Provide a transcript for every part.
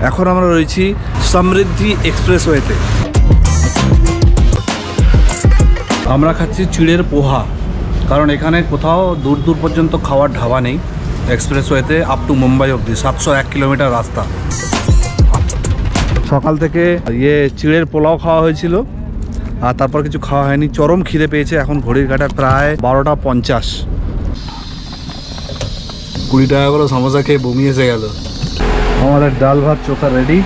এখন আমরা রয়েছি সমৃদ্ধি এক্সপ্রেসওয়েতে। আমরা খাচ্ছি চিড়ের পোহা, কারণ এখানে কোথাও দূর দূর পর্যন্ত খাওয়ার ঢাবা নেই। এক্সপ্রেসওয়েতে আপ টু মুম্বাই অবধি 701 কিলোমিটার রাস্তা। সকাল থেকে চিড়ের পোলাও খাওয়া হয়েছিল, আর তারপর কিছু খাওয়া হয়নি। চরম খিদে পেয়েছে। এখন ঘড়ির কাঁটা প্রায় 12টা 50। 20 টাকা করে সমোসা খেয়ে বমি এসে গেল। আমাদের ডাল ভাত চোখা রেডি।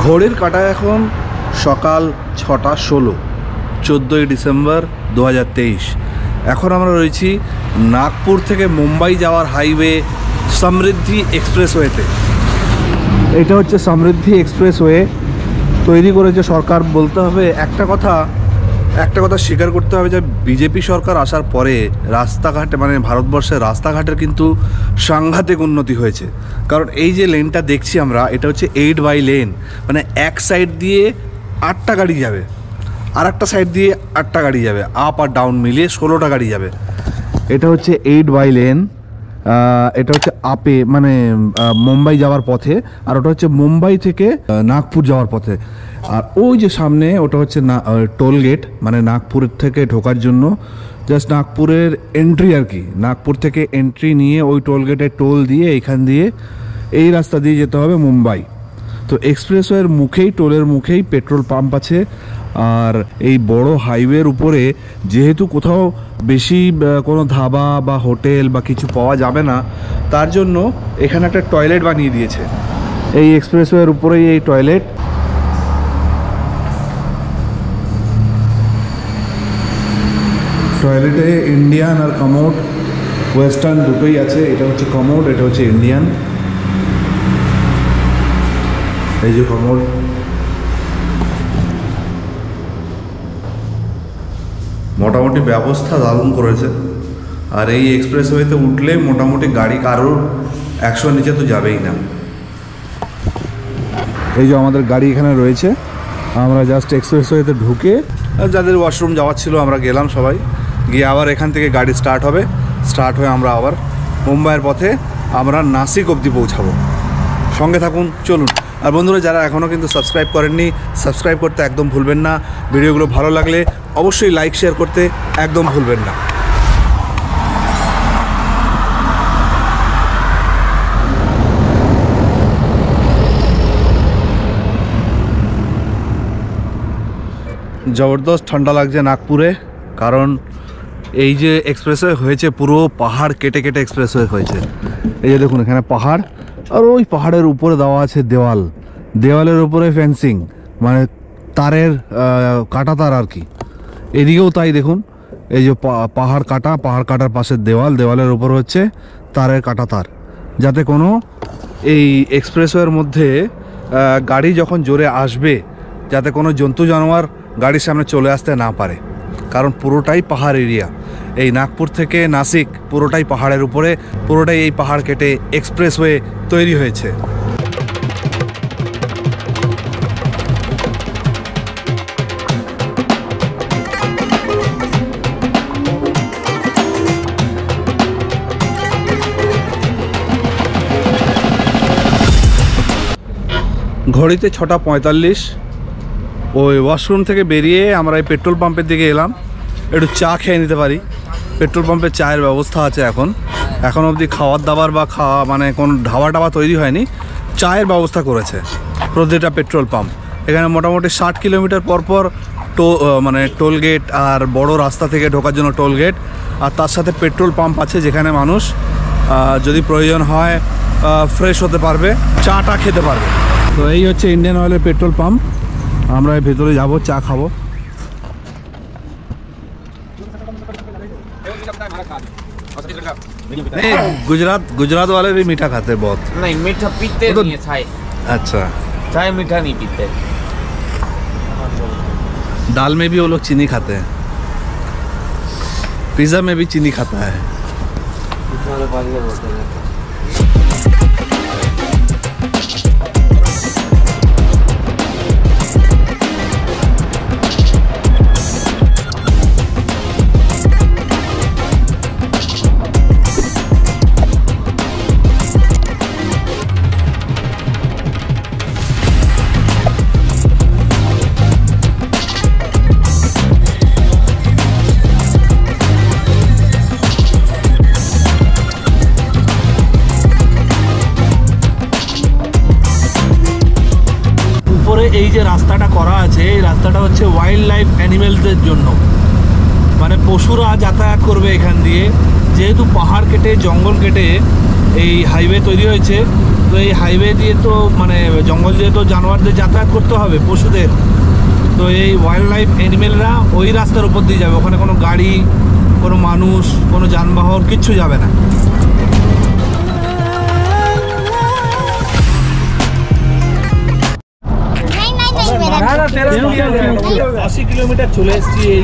ঘড়ির কাঁটায় এখন সকাল 6টা 16, 14ই ডিসেম্বর 2023। এখন আমরা রয়েছি নাগপুর থেকে মুম্বাই যাওয়ার হাইওয়ে সমৃদ্ধি এক্সপ্রেসওয়েতে। এটা হচ্ছে সমৃদ্ধি এক্সপ্রেসওয়ে, তৈরি করেছে সরকার। বলতে হবে একটা কথা স্বীকার করতে হবে যে বিজেপি সরকার আসার পরে রাস্তাঘাটে, মানে ভারতবর্ষের রাস্তাঘাটের কিন্তু সাংঘাতিক উন্নতি হয়েছে। কারণ এই যে লেনটা দেখছি আমরা, এটা হচ্ছে 8 বাই লেন, মানে এক সাইড দিয়ে 8টা গাড়ি যাবে, আর একটা সাইড দিয়ে 8টা গাড়ি যাবে, আপ আর ডাউন মিলিয়ে 16টা গাড়ি যাবে। এটা হচ্ছে 8 বাই লেন। এটা হচ্ছে আপে, মানে মুম্বাই যাওয়ার পথে, আর ওটা হচ্ছে মুম্বাই থেকে নাগপুর যাওয়ার পথে। আর ওই যে সামনে ওটা হচ্ছে টোল গেট, মানে নাগপুরের থেকে ঢোকার জন্য জাস্ট নাগপুরের এন্ট্রি আর কি। নাগপুর থেকে এন্ট্রি নিয়ে ওই টোল গেটে টোল দিয়ে এখান দিয়ে এই রাস্তা দিয়ে যেতে হবে মুম্বাই। তো এক্সপ্রেসওয়ের মুখেই, টোলের মুখেই পেট্রোল পাম্প আছে। আর এই বড় হাইওয়ের উপরে যেহেতু কোথাও বেশি কোনো ধাবা বা হোটেল বা কিছু পাওয়া যাবে না, তার জন্য এখানে একটা টয়লেট বানিয়ে দিয়েছে। এই এক্সপ্রেসওয়ের উপরেই এই টয়লেট। টয়লেটে ইন্ডিয়ান আর কমোড, ওয়েস্টার্ন দুটোই আছে। এটা হচ্ছে কমোড, এটা হচ্ছে ইন্ডিয়ান। এই যে কমোড, মোটামুটি ব্যবস্থা দারুণ করেছে। আর এই এক্সপ্রেসওয়েতে উঠলে মোটামুটি গাড়ি কারোর 100 নিচে তো যাবেই না। এই যে আমাদের গাড়ি এখানে রয়েছে। আমরা জাস্ট এক্সপ্রেসওয়েতে ঢুকে, যাদের ওয়াশরুম যাওয়ার ছিল আমরা গেলাম সবাই, গিয়ে আবার এখান থেকে গাড়ি স্টার্ট হবে। স্টার্ট হয়ে আমরা আবার মুম্বাইয়ের পথে আমরা নাসিক অবধি পৌঁছাবো। সঙ্গে থাকুন, চলুন। আর বন্ধুরা, যারা এখনও কিন্তু সাবস্ক্রাইব করেননি, সাবস্ক্রাইব করতে একদম ভুলবেন না। ভিডিওগুলো ভালো লাগলে অবশ্যই লাইক শেয়ার করতে একদম ভুলবেন না। জবরদস্ত ঠান্ডা লাগছে নাগপুরে, কারণ এই যে এক্সপ্রেসওয়ে হয়েছে পুরো পাহাড় কেটে কেটে এক্সপ্রেসওয়ে হয়েছে। এই যে দেখুন এখানে পাহাড়, আর ওই পাহাড়ের উপরে দেওয়া আছে দেওয়াল, দেওয়ালের উপরে ফেন্সিং, মানে তারের কাটা তার আর কি। এদিকেও তাই দেখুন, এই যে পাহাড় কাটার পাশে দেওয়াল, দেওয়ালের উপর হচ্ছে তারের কাটা তার, যাতে কোনো এই এক্সপ্রেসওয়ের মধ্যে গাড়ি যখন জোরে আসবে যাতে কোনো জন্তু জানোয়ার গাড়ির সামনে চলে আসতে না পারে। কারণ পুরোটাই পাহাড় এরিয়া। এই নাগপুর থেকে নাসিক পুরোটাই পাহাড়ের উপরে, পুরোটাই এই পাহাড় কেটে এক্সপ্রেসওয়ে তৈরি হয়েছে। ঘড়িতে 6টা 45। ওই ওয়াশরুম থেকে বেরিয়ে আমরা এই পেট্রোল পাম্পের দিকে এলাম, একটু চা খেয়ে নিতে পারি। পেট্রোল পাম্পে চায়ের ব্যবস্থা আছে। এখন অবধি খাওয়ার দাবার বা মানে কোনো ধাবা তৈরি হয়নি, চায়ের ব্যবস্থা করেছে প্রতিটা পেট্রোল পাম্প। এখানে মোটামুটি 60 কিলোমিটার পর মানে টোল গেট, আর বড় রাস্তা থেকে ঢোকার জন্য টোল গেট, আর তার সাথে পেট্রোল পাম্প আছে যেখানে মানুষ যদি প্রয়োজন হয় ফ্রেশ হতে পারবে, চাটা খেতে পারবে। তো এই হচ্ছে ইন্ডিয়ান অয়েলের পেট্রোল পাম্প। আমরা ভেতরে যাব, চা খাবো। गुजरात वाले भी मीठा खाते हैं बहुत। नहीं, मीठा पीते नहीं है चाय। अच्छा, चाय मीठा नहीं पीते। दाल में भी वो लोग चीनी खाते हैं, पिज़्ज़ा में भी चीनी खाता है। এই যে রাস্তাটা করা আছে, এই রাস্তাটা হচ্ছে ওয়াইল্ড লাইফ অ্যানিমেলসদের জন্য, মানে পশুরা যাতায়াত করবে এখান দিয়ে। যেহেতু পাহাড় কেটে জঙ্গল কেটে এই হাইওয়ে তৈরি হয়েছে, তো এই হাইওয়ে দিয়ে তো মানে জঙ্গল দিয়ে তো জানোয়ারদের যাতায়াত করতে হবে, পশুদের। তো এই ওয়াইল্ড লাইফ অ্যানিমেলরা ওই রাস্তার উপর দিয়ে যাবে, ওখানে কোনো গাড়ি, কোনো মানুষ, কোনো যানবাহন কিচ্ছু যাবে না। 80 কিলোমিটার চলে এসেছি এই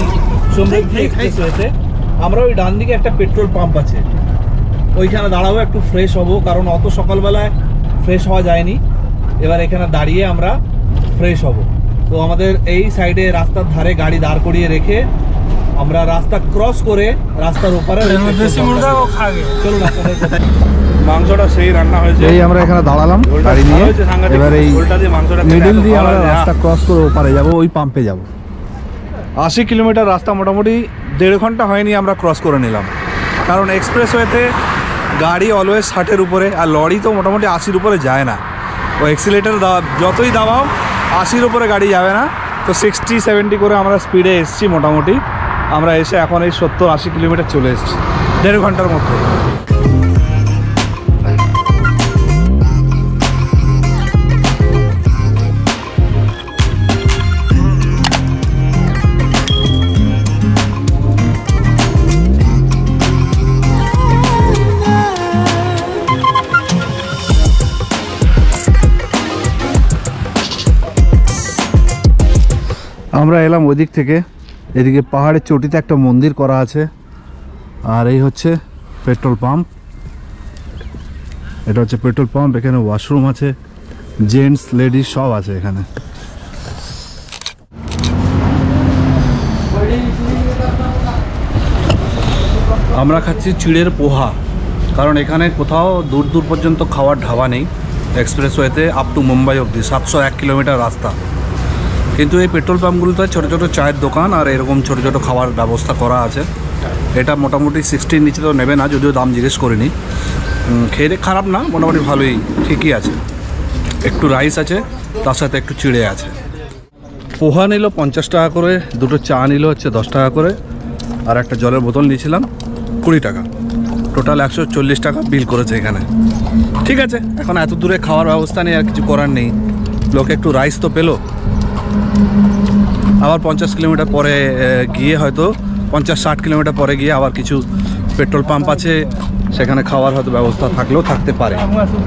সমৃদ্ধি এক্সপ্রেসওয়েতে। আমরা ওই ডান দিকে একটা পেট্রোল পাম্প আছে, ওইখানে দাঁড়াবো, একটু ফ্রেশ হব, কারণ অত সকালবেলায় ফ্রেশ হওয়া যায়নি। এবার এখানে দাঁড়িয়ে আমরা ফ্রেশ হব। তো আমাদের এই সাইডে রাস্তার ধারে গাড়ি দাঁড় করিয়ে রেখে আমরা রাস্তা ক্রস করে রাস্তার ওপারে চলুন আপনাদের কোথায় মাংসটা সেই রান্না হয়েছে। এই আমরা এখানে দাঁড়ালাম গাড়ি নিয়ে, এবার এই মিডল দিয়ে আমরা রাস্তা ক্রস করে ওপারে যাব, ওই পাম্পে যাব। 80 কিলোমিটার রাস্তা মোটামুটি 1.5 ঘন্টা হয়নি আমরা ক্রস করে নিলাম, কারণ এক্সপ্রেসওয়েতে গাড়ি অলওয়েজ 60-এর উপরে, আর লরি তো মোটামুটি 80-র উপরে যায় না। ও অ্যাক্সিলেটার যতই দাবাও 80-র উপরে গাড়ি যাবে না। তো 60-70 করে আমরা স্পিডে এসেছি মোটামুটি। আমরা এসে এখন এই 70-80 কিলোমিটার চলে এসেছি 1.5 ঘন্টার মধ্যে। আমরা এলাম ওদিক থেকে, এদিকে পাহাড়ের চটিতে একটা মন্দির করা আছে, আর এই হচ্ছে পেট্রোল পাম্প। এটা হচ্ছে পেট্রোল পাম্প, এখানে ওয়াশরুম আছে, জেন্টস লেডিস সব আছে এখানে। আমরা খাচ্ছি চিড়ের পোহা, কারণ এখানে কোথাও দূর দূর পর্যন্ত খাওয়ার ঢাবা নেই এক্সপ্রেসওয়েতে, আপ টু মুম্বাই অবধি 701 কিলোমিটার রাস্তা। কিন্তু এই পেট্রোল পাম্পগুলোতে ছোটো ছোটো চায়ের দোকান আর এরকম ছোটো ছোটো খাওয়ার ব্যবস্থা করা আছে। এটা মোটামুটি 60-র নিচে তো নেবে না, যদিও দাম জিজ্ঞেস করিনি। খেয়ে খারাপ না, মোটামুটি ভালোই, ঠিকই আছে। একটু রাইস আছে, তার সাথে একটু চিড়ে আছে। পোহা নিল 50 টাকা করে, দুটো চা নিল হচ্ছে 10 টাকা করে, আর একটা জলের বোতল নিয়েছিলাম 20 টাকা। টোটাল 140 টাকা বিল করেছে এখানে। ঠিক আছে, এখন এত দূরে খাওয়ার ব্যবস্থা নেই, আর কিছু করার নেই। লোকে একটু রাইস তো পেলো। আবার 50 কিলোমিটার পরে গিয়ে, হয়তো 50-60 কিলোমিটার পরে গিয়ে আবার কিছু পেট্রোল পাম্প আছে, সেখানে খাওয়ার হয়তো ব্যবস্থা থাকলেও থাকতে পারে,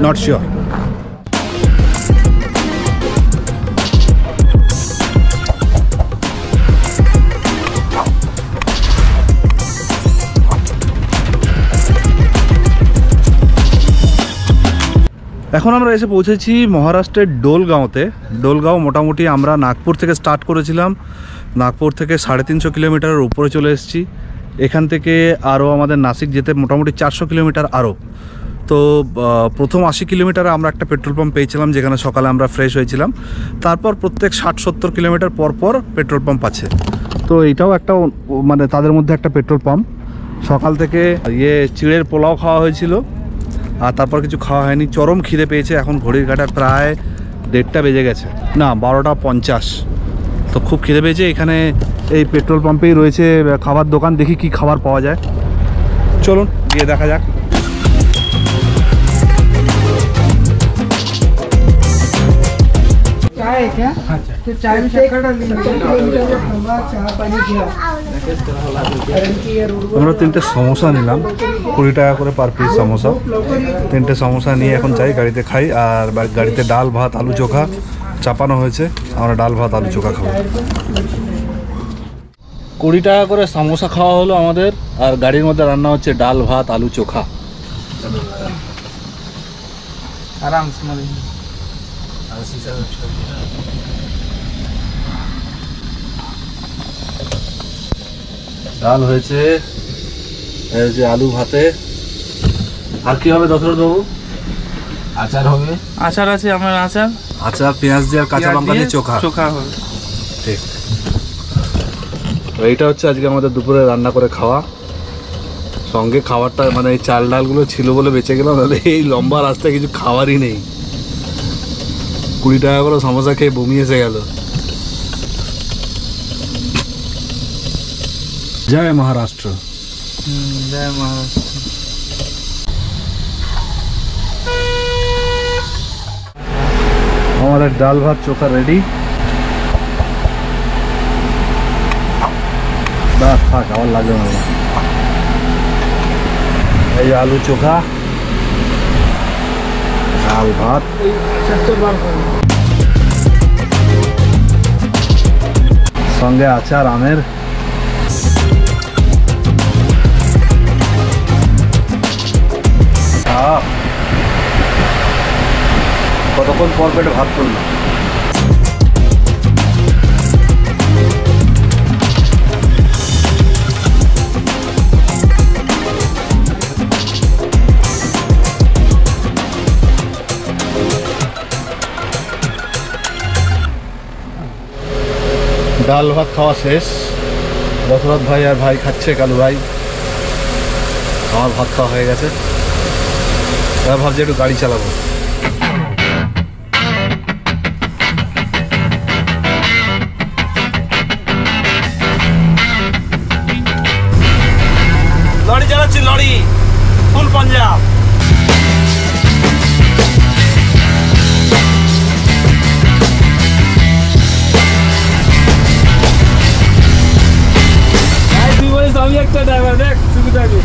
নট শিওর। এখন আমরা এসে পৌঁছেছি মহারাষ্ট্রের ডোলগাঁওতে। ডোলগাঁও মোটামুটি আমরা নাগপুর থেকে স্টার্ট করেছিলাম, নাগপুর থেকে 350 কিলোমিটারের উপরে চলে এসেছি। এখান থেকে আরও আমাদের নাসিক যেতে মোটামুটি 400 কিলোমিটার আরও। তো প্রথম 80 কিলোমিটারে আমরা একটা পেট্রোল পাম্প পেয়েছিলাম, যেখানে সকালে আমরা ফ্রেশ হয়েছিলাম। তারপর প্রত্যেক 60-70 কিলোমিটার পর পর পেট্রোল পাম্প আছে। তো এইটাও একটা মানে তাদের মধ্যে একটা পেট্রোল পাম্প। সকাল থেকে চিড়ের পোলাও খাওয়া হয়েছিল, আর তারপর কিছু খাওয়া হয়নি, চরম খিদে পেয়েছে। এখন ঘড়ির কাঁটায় প্রায় 1:30 বেজে গেছে, না 12:50। তো খুব খিদে পেয়েছে। এখানে এই পেট্রোল পাম্পেই রয়েছে খাবার দোকান, দেখি কি খাবার পাওয়া যায়, চলুন গিয়ে দেখা যাক। चाय है क्या? अच्छा। तो चाय में शक्कर আমরা 3টে সমোসা নিলাম, 20 টাকা করে পার পিস সমোসা। 3টে সমোসা নিয়ে এখন যাই, গাড়িতে খাই। আর গাড়িতে ডাল ভাত আলু চোখা চাপানো হয়েছে, আমরা ডাল ভাত আলু চোখা খাবো। 20 টাকা করে সমোসা খাওয়া হলো আমাদের, আর গাড়ির মধ্যে রান্না হচ্ছে ডাল ভাত আলু চোখা। आराम से ডাল হয়েছে, আলু ভাতে। আর কি হবে দশরথ বাবু? আচার হবে, আচার আছে আমার, আচার আচার পেঁয়াজ দিয়ে আর কাঁচা লঙ্কা দিয়ে চোখা চোখা হবে। ঠিক। তো এইটা হচ্ছে আজকে আমাদের দুপুরে রান্না করে খাওয়া। সঙ্গে খাবারটা মানে এই চাল ডালগুলো ছিল বলে বেঁচে গেলাম, তাহলে এই লম্বা রাস্তায় কিছু খাবারই নেই। 20 টাকা করে সমোসা খেয়ে বমি এসে গেল। জয় মহারাষ্ট্র। জয় মহারাষ্ট্র। আমাদের ডাল ভাত চোখা রেডি। বাস থাক, আমার লাগবে না। এই আলু চোখা, ডাল ভাত, সঙ্গে আচার আমের। কতক্ষণ পর পেটে ভাত করলাম। ডাল ভাত খাওয়া শেষ। দশরথ ভাই আর ভাই খাচ্ছে, কালু ভাই। আমার ভাত খাওয়া হয়ে গেছে। এবার ভাবছি একটু গাড়ি চালাবো। লরি চালাচ্ছি, লরি ফুল পাঞ্জাব। তুই বলিস আমি একটা ড্রাইভার, দেখ সুবিধাকে।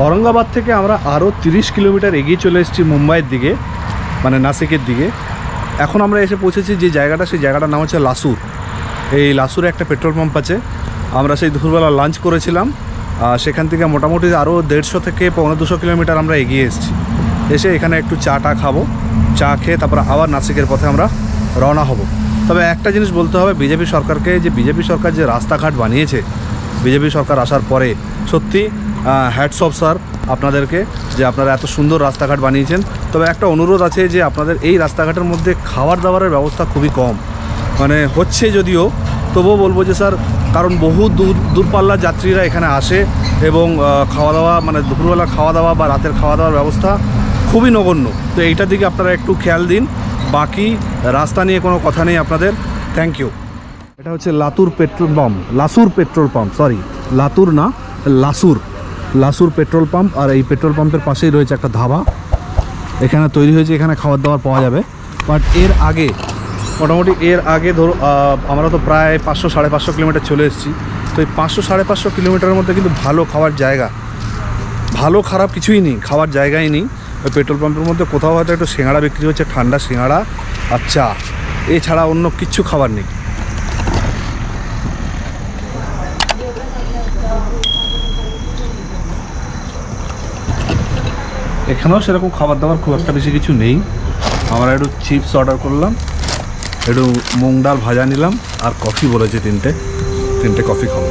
औरंगाबाद থেকে আমরা আরও 30 কিলোমিটার এগিয়ে চলে এসেছি মুম্বাইয়ের দিকে, মানে নাসিকের দিকে। এখন আমরা এসে পৌঁছেছি যে জায়গাটা, সেই জায়গাটার নাম হচ্ছে লাসুর। এই লাসুরে একটা পেট্রোল পাম্প আছে। আমরা সেই দুপুরবেলা লাঞ্চ করেছিলাম। সেখান থেকে মোটামুটি আরও 150 থেকে 250 কিলোমিটার আমরা এগিয়ে এসেছি। এসে এখানে একটু চাটা খাবো। চা খেয়ে তারপর আবার নাসিকের পথে আমরা রওনা হব। তবে একটা জিনিস বলতে হবে বিজেপি সরকারকে, যে বিজেপি সরকার যে রাস্তাঘাট বানিয়েছে বিজেপি সরকার আসার পরে, সত্যি হ্যাটস অফ স্যার আপনাদেরকে, যে আপনারা এত সুন্দর রাস্তাঘাট বানিয়েছেন। তবে একটা অনুরোধ আছে যে আপনাদের এই রাস্তাঘাটের মধ্যে খাবার দাবারের ব্যবস্থা খুবই কম, মানে হচ্ছে যদিও, তবুও বলবো যে স্যার, কারণ বহু দূরপাল্লার যাত্রীরা এখানে আসে এবং খাওয়া দাওয়া, মানে দুপুরবেলা খাওয়া দাওয়া বা রাতের খাওয়া দাওয়ার ব্যবস্থা খুবই নগণ্য। তো এইটার দিকে আপনারা একটু খেয়াল দিন। বাকি রাস্তা নিয়ে কোনো কথা নেই আপনাদের। Thank you. এটা হচ্ছে Latur petrol pump, Lasur petrol pump, sorry Latur না, লাসুর পেট্রোল পাম্প। আর এই পেট্রোল পাম্পের পাশেই রয়েছে একটা ধাবা, এখানে তৈরি হয়েছে, এখানে খাবার দাবার পাওয়া যাবে। বাট এর আগে, মোটামুটি এর আগে ধরো আমরা তো প্রায় 500-550 কিলোমিটার চলে এসেছি। তো এই 500-550 কিলোমিটারের মধ্যে কিন্তু ভালো খাওয়ার জায়গা, ভালো খারাপ কিছুই নেই, খাওয়ার জায়গাই নেই। ওই পেট্রোল পাম্পের মধ্যে কোথাও হয়তো একটু সিঙ্গাড়া বিক্রি হচ্ছে, ঠান্ডা সিঙ্গাড়া আর চা, এছাড়া অন্য কিচ্ছু খাবার নেই। এখানেও সেরকম খাবার দাবার খুব একটা বেশি কিছু নেই। আমরা একটু চিপস অর্ডার করলাম, একটু মুগ ডাল ভাজা নিলাম, আর কফি বলেছে 3টে কফি খাবো।